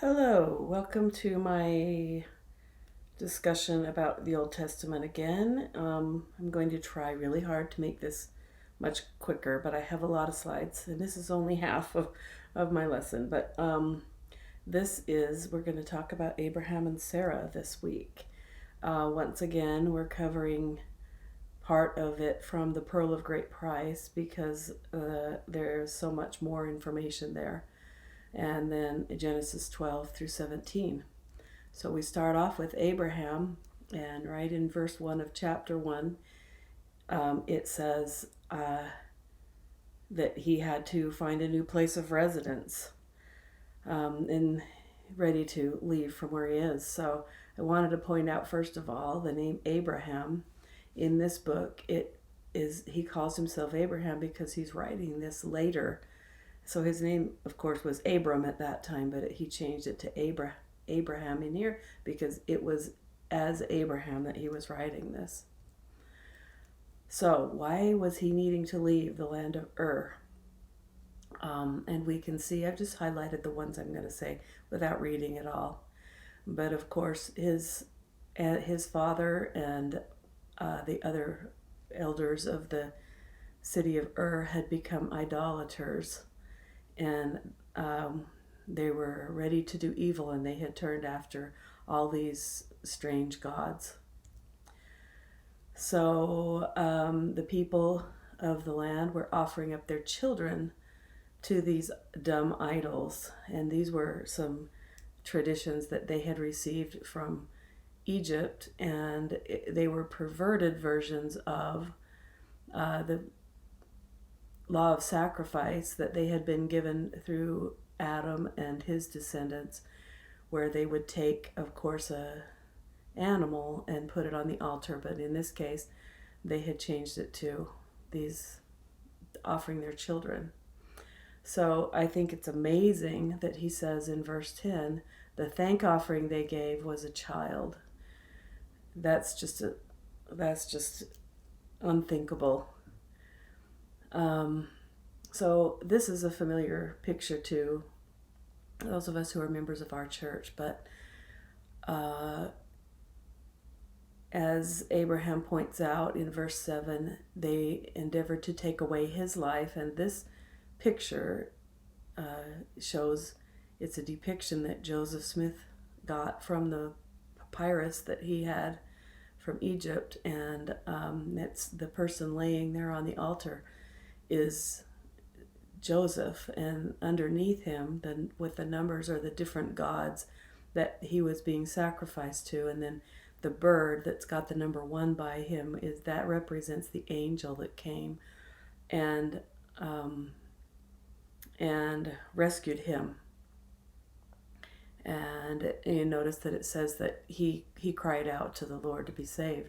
Hello, welcome to my discussion about the Old Testament again. I'm going to try really hard to make this much quicker, but I have a lot of slides, and this is only half of my lesson. But we're going to talk about Abraham and Sarah this week. Once again, we're covering part of it from the Pearl of Great Price because there's so much more information there. And then Genesis 12 through 17. So we start off with Abraham, and right in verse 1 of chapter 1, it says that he had to find a new place of residence and ready to leave from where he is. So I wanted to point out, first of all, the name Abraham in this book. He calls himself Abraham because he's writing this later. So his name, of course, was Abram at that time, but he changed it to Abraham in here because it was as Abraham that he was writing this. So why was he needing to leave the land of Ur? And we can see, I've just highlighted the ones I'm going to say without reading it all. But of course, his father and the other elders of the city of Ur had become idolaters, and they were ready to do evil, and they had turned after all these strange gods. So the people of the land were offering up their children to these dumb idols, and these were some traditions that they had received from Egypt, and they were perverted versions of the law of sacrifice that they had been given through Adam and his descendants, where they would take, of course, a animal and put it on the altar, but in this case they had changed it to these offering their children. So I think it's amazing that he says in verse 10, the thank offering they gave was a child. That's just unthinkable. So this is a familiar picture to those of us who are members of our church, but as Abraham points out in verse 7, they endeavored to take away his life, and this picture shows it's a depiction that Joseph Smith got from the papyrus that he had from Egypt, and it's the person laying there on the altar is Joseph, and underneath him, then with the numbers, are the different gods that he was being sacrificed to, and then the bird that's got the number 1 by him that represents the angel that came and rescued him. And you notice that it says that he cried out to the Lord to be saved.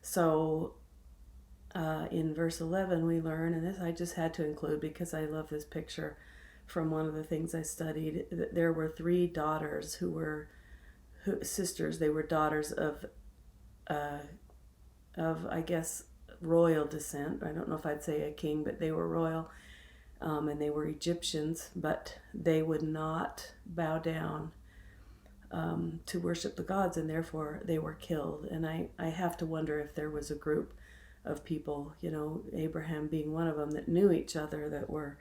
So in verse 11 we learn, and this I just had to include because I love this picture from one of the things I studied, that there were 3 daughters who were sisters. They were daughters of I guess royal descent. I don't know if I'd say a king, but they were royal, and they were Egyptians, but they would not bow down to worship the gods, and therefore they were killed. And I have to wonder if there was a group of people, Abraham being one of them, that knew each other, that were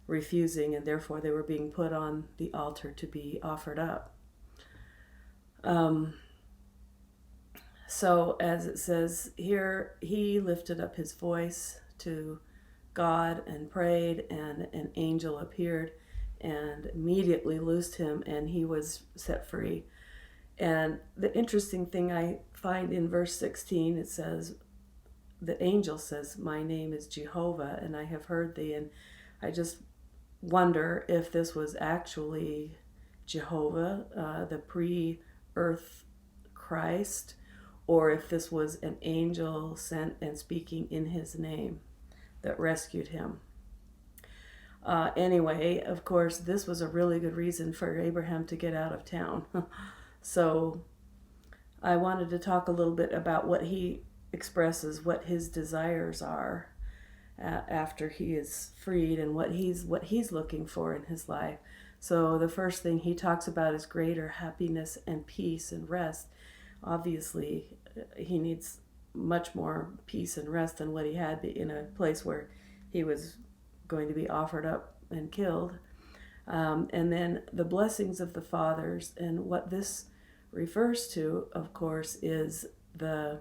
refusing, and therefore they were being put on the altar to be offered up. So as it says here, he lifted up his voice to God and prayed, and an angel appeared and immediately loosed him, and he was set free. And the interesting thing I find in verse 16, it says, the angel says, my name is Jehovah, and I have heard thee. And I just wonder if this was actually Jehovah, the pre-earth Christ, or if this was an angel sent and speaking in his name that rescued him. Anyway, of course, this was a really good reason for Abraham to get out of town. So I wanted to talk a little bit about what he expresses, what his desires are after he is freed, and what he's looking for in his life. So the first thing he talks about is greater happiness and peace and rest. Obviously, he needs much more peace and rest than what he had in a place where he was going to be offered up and killed. And then the blessings of the fathers, and what this refers to, of course, is the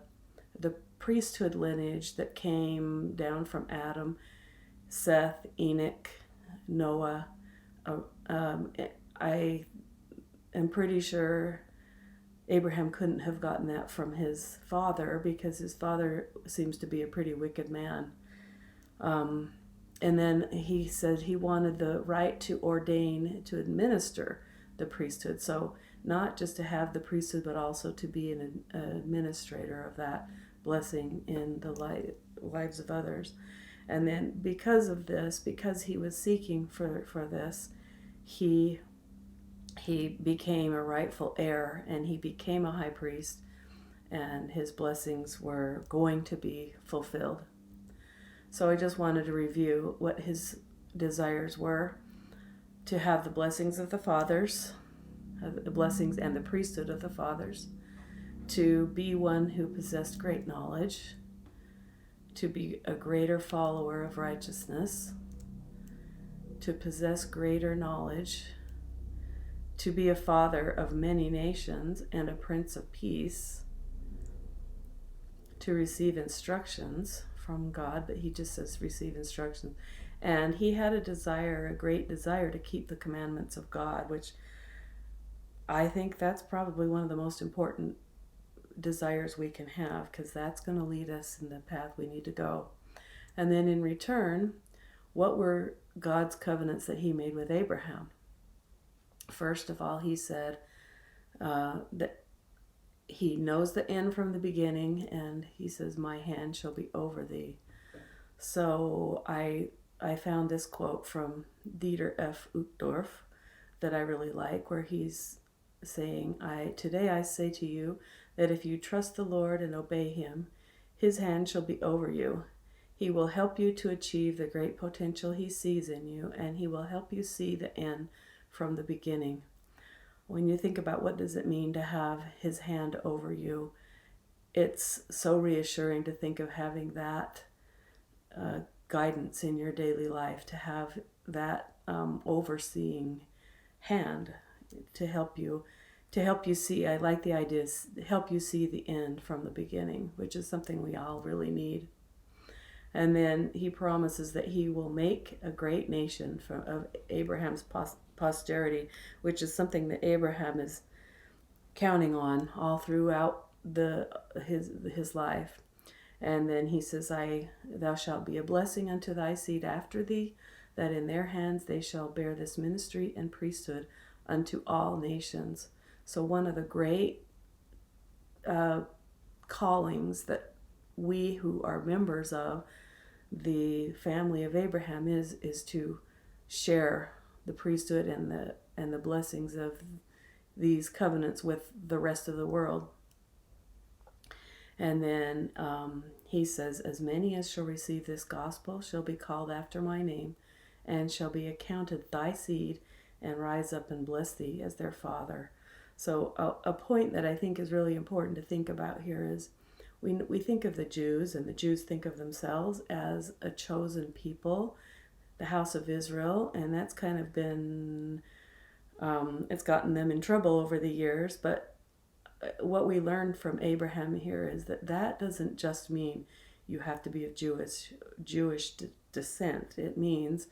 priesthood lineage that came down from Adam, Seth, Enoch, Noah. I am pretty sure Abraham couldn't have gotten that from his father, because his father seems to be a pretty wicked man. And then he said he wanted the right to ordain, to administer the priesthood. So not just to have the priesthood, but also to be an administrator of that blessing in the lives of others. And then because of this, because he was seeking for this, he became a rightful heir, and he became a high priest, and his blessings were going to be fulfilled. So I just wanted to review what his desires were: to have the blessings of the fathers, the blessings and the priesthood of the fathers, to be one who possessed great knowledge, to be a greater follower of righteousness, to possess greater knowledge, to be a father of many nations and a prince of peace, to receive instructions from God, but he just says receive instructions. And he had a great desire to keep the commandments of God, which I think that's probably one of the most important desires we can have, because that's going to lead us in the path we need to go. And then in return, what were God's covenants that he made with Abraham? First of all, he said that he knows the end from the beginning, and he says, my hand shall be over thee. So I found this quote from Dieter F. Uchtdorf that I really like, where he's saying, today I say to you that if you trust the Lord and obey him, his hand shall be over you. He will help you to achieve the great potential he sees in you, and he will help you see the end from the beginning. When you think about what does it mean to have his hand over you, it's so reassuring to think of having that guidance in your daily life, to have that overseeing hand to help you see. I like the idea, help you see the end from the beginning, which is something we all really need. And then he promises that he will make a great nation of Abraham's posterity, which is something that Abraham is counting on all throughout his life. And then he says, thou shalt be a blessing unto thy seed after thee, that in their hands they shall bear this ministry and priesthood unto all nations. So one of the great callings that we who are members of the family of Abraham is to share the priesthood and the blessings of these covenants with the rest of the world. And then he says, as many as shall receive this gospel shall be called after my name, and shall be accounted thy seed, and rise up and bless thee as their father. So a point that I think is really important to think about here is we think of the Jews, and the Jews think of themselves as a chosen people, the house of Israel, and that's kind of been, it's gotten them in trouble over the years. But what we learned from Abraham here is that doesn't just mean you have to be of Jewish descent. It means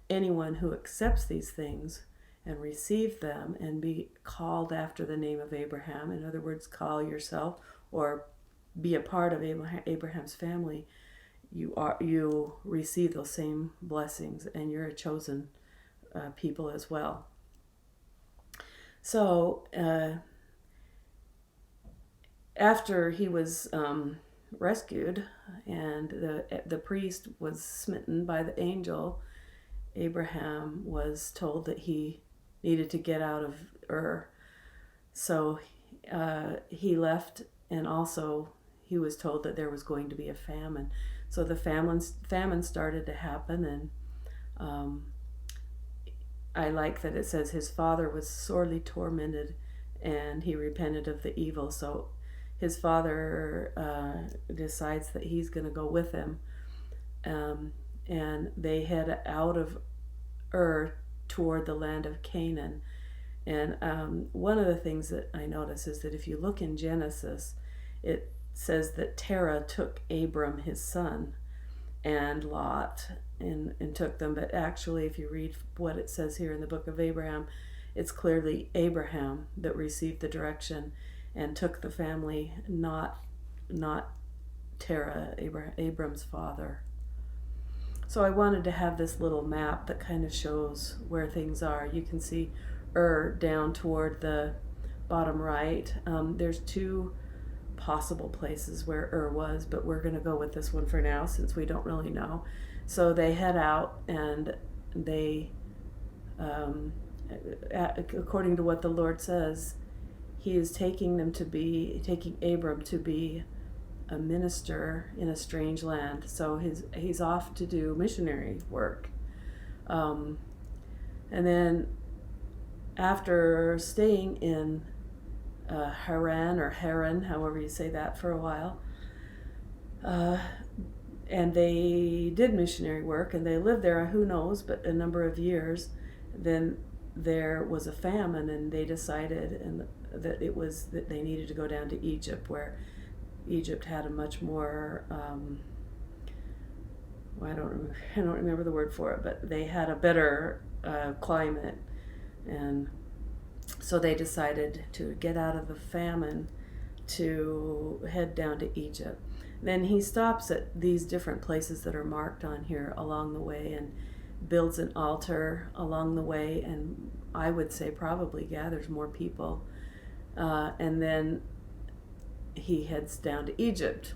anyone who accepts these things and receive them and be called after the name of Abraham, in other words, call yourself or be a part of Abraham's family, you receive those same blessings, and you're a chosen people as well. So after he was rescued and the priest was smitten by the angel, Abraham was told that he needed to get out of Ur. So he left, and also he was told that there was going to be a famine. So the famine started to happen, and I like that it says his father was sorely tormented and he repented of the evil. So his father decides that he's going to go with him. And they head out of Ur toward the land of Canaan. And one of the things that I notice is that if you look in Genesis, it says that Terah took Abram, his son, and Lot, and took them. But actually, if you read what it says here in the book of Abraham, it's clearly Abraham that received the direction and took the family, not Terah, Abram's father. So I wanted to have this little map that kind of shows where things are. You can see Ur down toward the bottom right. There's two possible places where Ur was, but we're going to go with this one for now since we don't really know. So they head out, and they, according to what the Lord says, he is taking Abram to be a minister in a strange land. So he's off to do missionary work. And then after staying in Haran, however you say that, for a while, and they did missionary work, and they lived there, who knows, but a number of years. Then there was a famine, and they decided that they needed to go down to Egypt, where Egypt had a much more I don't remember the word for it, but they had a better climate, and so they decided to get out of the famine to head down to Egypt. Then he stops at these different places that are marked on here along the way and builds an altar along the way, and I would say probably gathers more people. And then he heads down to Egypt.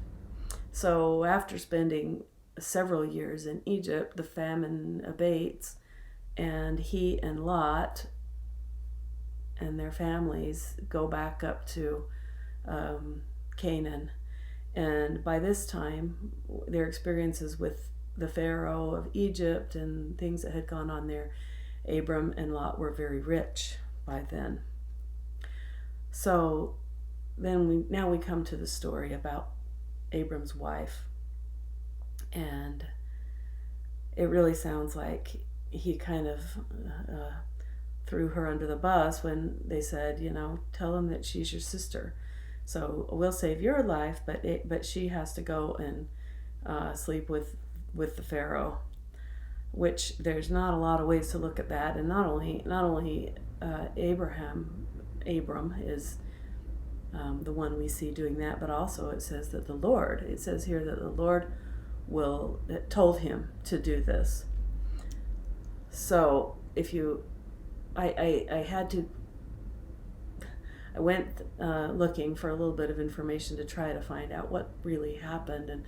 So after spending several years in Egypt, the famine abates, and he and Lot and their families go back up to Canaan. And by this time, their experiences with the Pharaoh of Egypt and things that had gone on there, Abram and Lot were very rich by then. So then we come to the story about Abram's wife, and it really sounds like he kind of threw her under the bus when they said, tell him that she's your sister. So we'll save your life, but she has to go and sleep with the Pharaoh, which there's not a lot of ways to look at that. And not only Abram is the one we see doing that, but also it says that it says here that the Lord told him to do this. So I went looking for a little bit of information to try to find out what really happened, and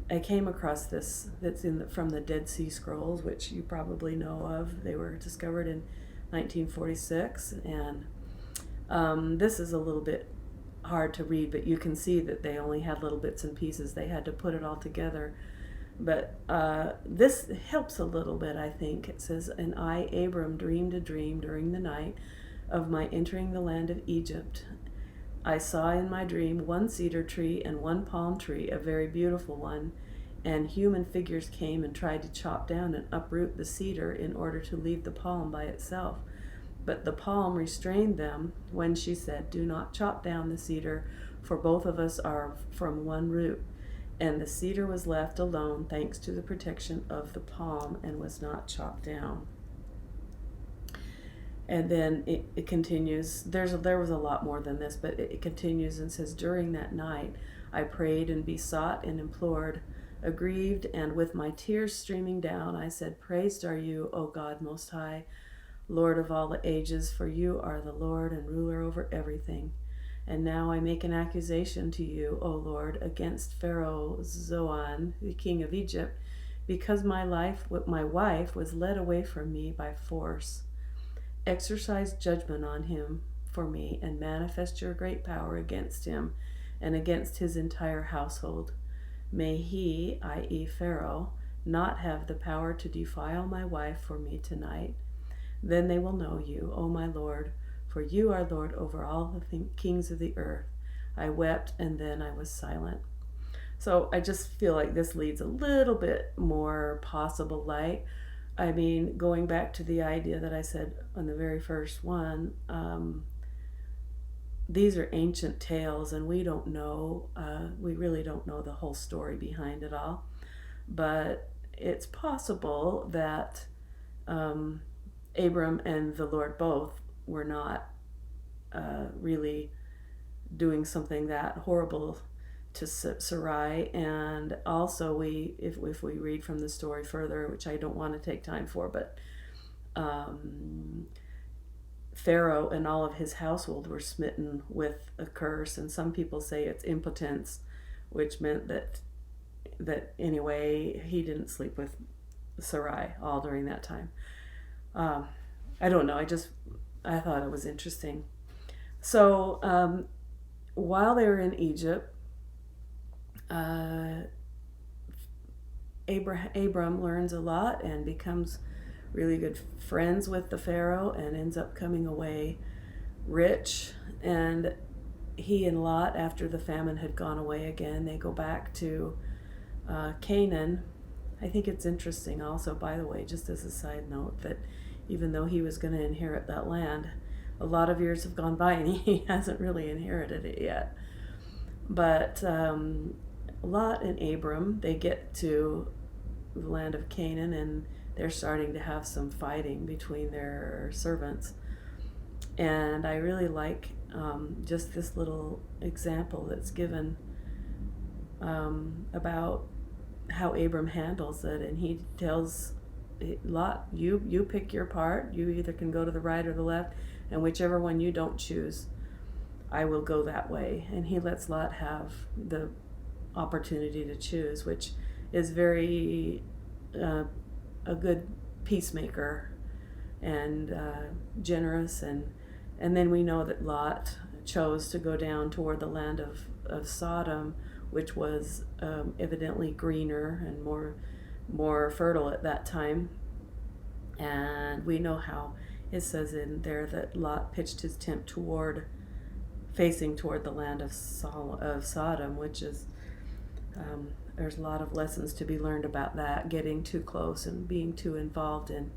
I came across this that's from the Dead Sea Scrolls, which you probably know of. They were discovered in 1946, and this is a little bit hard to read, but you can see that they only had little bits and pieces. They had to put it all together. But this helps a little bit, I think. It says, "And I, Abram, dreamed a dream during the night of my entering the land of Egypt. I saw in my dream one cedar tree and one palm tree, a very beautiful one, and human figures came and tried to chop down and uproot the cedar in order to leave the palm by itself. But the palm restrained them when she said, 'Do not chop down the cedar, for both of us are from one root.' And the cedar was left alone thanks to the protection of the palm and was not chopped down." And then it continues. There was a lot more than this, but it continues and says, "During that night I prayed and besought and implored, aggrieved, and with my tears streaming down, I said, 'Praised are you, O God Most High, Lord of all the ages, for you are the Lord and ruler over everything. And now I make an accusation to you, O Lord, against Pharaoh Zoan, the king of Egypt, because my wife was led away from me by force. Exercise judgment on him for me, and manifest your great power against him and against his entire household. May he, i.e. Pharaoh, not have the power to defile my wife for me tonight. Then they will know you, O my Lord, for you are Lord over all the kings of the earth. I wept, and then I was silent. So I just feel like this leads a little bit more possible light. I mean, going back to the idea that I said on the very first one, these are ancient tales, and we don't know, we really don't know the whole story behind it all. But it's possible that Abram and the Lord both were not really doing something that horrible to Sarai. And also, if we read from the story further, which I don't want to take time for, but Pharaoh and all of his household were smitten with a curse, and some people say it's impotence, which meant that anyway he didn't sleep with Sarai all during that time. I don't know. I thought it was interesting. So while they were in Egypt, Abram learns a lot and becomes really good friends with the Pharaoh and ends up coming away rich. And he and Lot, after the famine had gone away again, they go back to Canaan. I think it's interesting also, by the way, just as a side note, that even though he was going to inherit that land, a lot of years have gone by and he hasn't really inherited it yet. But Lot and Abram, they get to the land of Canaan, and they're starting to have some fighting between their servants. And I really like just this little example that's given about how Abram handles it. And he tells Lot, you pick your part. You either can go to the right or the left, and whichever one you don't choose, I will go that way. And he lets Lot have the opportunity to choose, which is very a good peacemaker and generous. And then we know that Lot chose to go down toward the land of Sodom, which was evidently greener and more fertile at that time. And we know how it says in there that Lot pitched his tent facing toward the land of Sodom, which is there's a lot of lessons to be learned about that, getting too close and being too involved in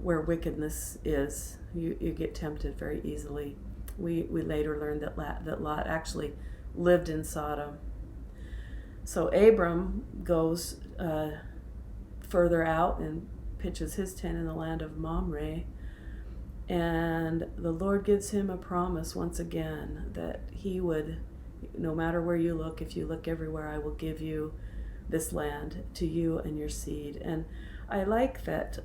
where wickedness is. You get tempted very easily. We later learned that Lot actually lived in Sodom. So Abram goes further out and pitches his tent in the land of Mamre, and the Lord gives him a promise once again that he would, no matter where you look, if you look everywhere, I will give you this land to you and your seed. And I like that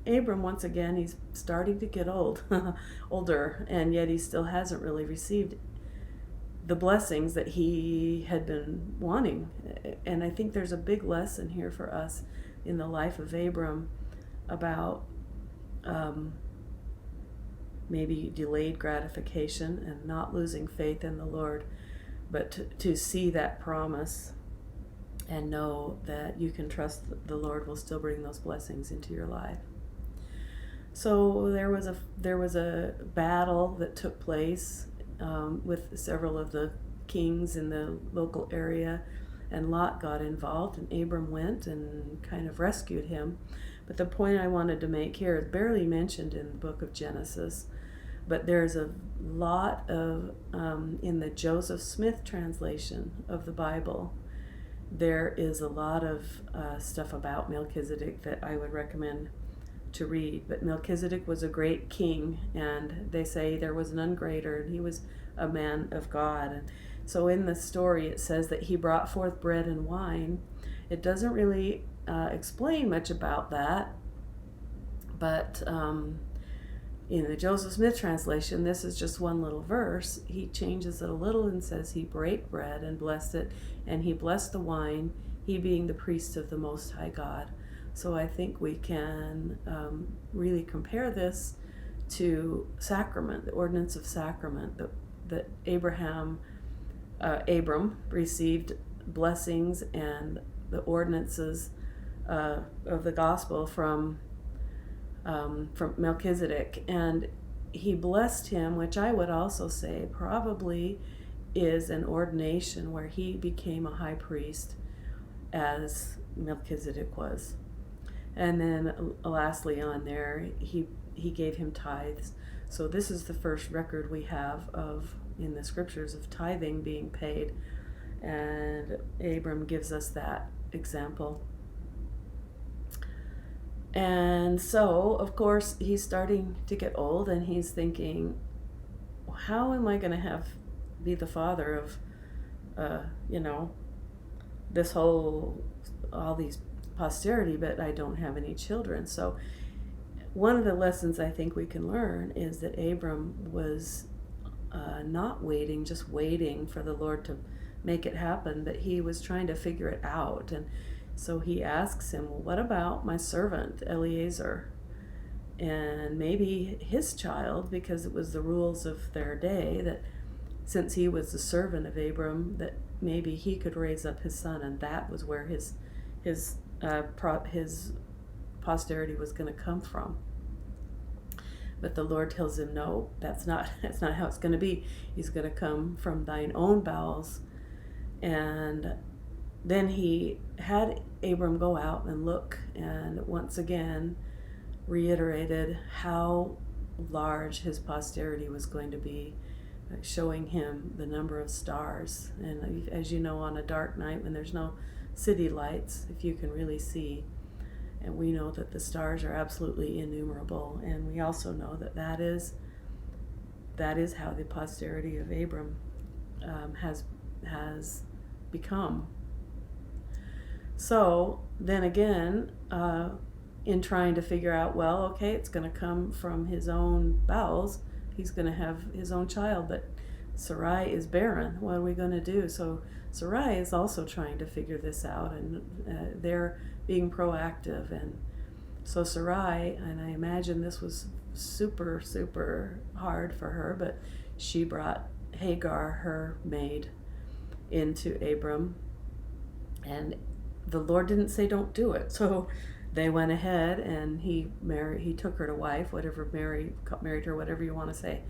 Abram, once again, he's starting to get older, and yet he still hasn't really received the blessings that he had been wanting. And I think there's a big lesson here for us in the life of Abram about maybe delayed gratification and not losing faith in the Lord, but to see that promise and know that you can trust the Lord will still bring those blessings into your life. So there was a battle that took place with several of the kings in the local area, and Lot got involved, and Abram went and kind of rescued him. But the point I wanted to make here is barely mentioned in the book of Genesis, but there's a lot of, in the Joseph Smith translation of the Bible, there is a lot of stuff about Melchizedek that I would recommend to read. But Melchizedek was a great king, and they say there was none greater, and he was a man of God. And so in the story it says that he brought forth bread and wine. It doesn't really explain much about that, but in the Joseph Smith translation, this is just one little verse. He changes it a little and says he brake bread and blessed it, and he blessed the wine, he being the priest of the Most High God. So I think we can really compare this to sacrament, the ordinance of sacrament, that Abram received blessings and the ordinances of the gospel from Melchizedek, and he blessed him, which I would also say probably is an ordination where he became a high priest as Melchizedek was. And then lastly on there, he gave him tithes. So this is the first record we have of in the scriptures of tithing being paid, and Abram gives us that example. And so, of course, he's starting to get old, and he's thinking, how am I going to be the father of, this all these posterity, but I don't have any children. So one of the lessons I think we can learn is that Abram was not just waiting for the Lord to make it happen, but he was trying to figure it out. And so he asks him, well, what about my servant Eliezer? And maybe his child, because it was the rules of their day that since he was the servant of Abram, that maybe he could raise up his son, and that was where his posterity was going to come from. But the Lord tells him, no, that's not how it's going to be. He's going to come from thine own bowels. And then he had Abram go out and look, and once again reiterated how large his posterity was going to be, showing him the number of stars. And as you know, on a dark night when there's no city lights, if you can really see, and we know that the stars are absolutely innumerable, and we also know that is how the posterity of Abram has become. So then again, in trying to figure out, well, okay, it's going to come from his own bowels, he's going to have his own child, but Sarai is barren. What are we going to do? So Sarai is also trying to figure this out, and they're being proactive. And so Sarai, and I imagine this was super, super hard for her, but she brought Hagar, her maid, into Abram, and the Lord didn't say don't do it. So they went ahead, and he took her to wife, married her, whatever you want to say,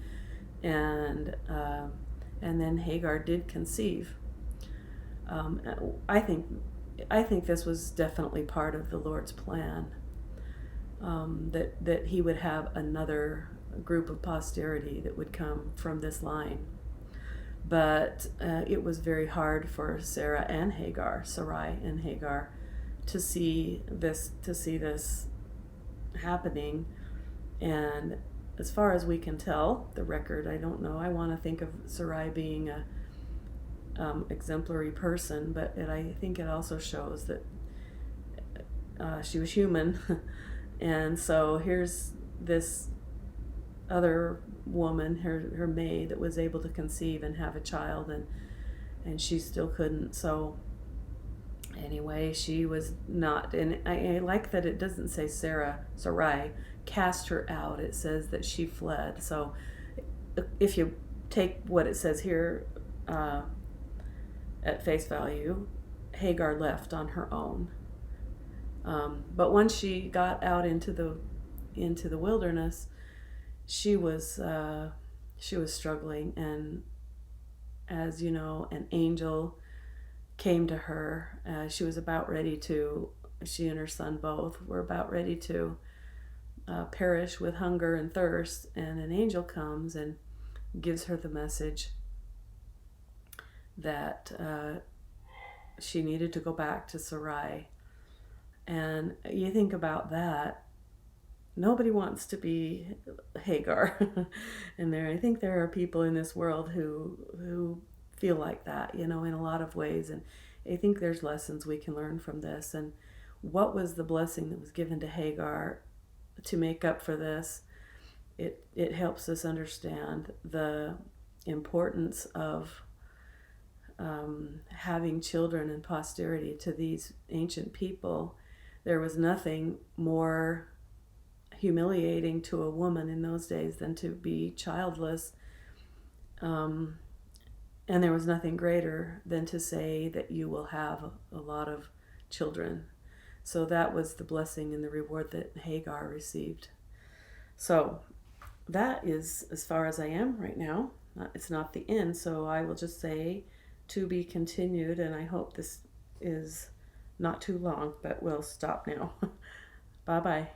and then Hagar did conceive. I think this was definitely part of the Lord's plan, that he would have another group of posterity that would come from this line. But it was very hard for Sarai and Hagar, to see this happening. And as far as we can tell, the record, I don't know. I want to think of Sarai being a exemplary person, but I think it also shows that she was human. And so here's this other woman, her maid, that was able to conceive and have a child, and she still couldn't. So anyway, she was not, and I like that it doesn't say Sarai cast her out. It says that she fled. So if you take what it says here at face value, Hagar left on her own. But once she got out into the wilderness, she was struggling, and as you know, an angel came to her. She and her son both were about ready to perish with hunger and thirst, and an angel comes and gives her the message that she needed to go back to Sarai. And you think about that, nobody wants to be Hagar. And I think there are people in this world who feel like that, in a lot of ways. And I think there's lessons we can learn from this. And what was the blessing that was given to Hagar to make up for this? It helps us understand the importance of having children and posterity to these ancient people. There was nothing more humiliating to a woman in those days than to be childless. And there was nothing greater than to say that you will have a lot of children. So that was the blessing and the reward that Hagar received. So that is as far as I am right now. It's not the end, so I will just say to be continued, and I hope this is not too long, but we'll stop now. Bye-bye.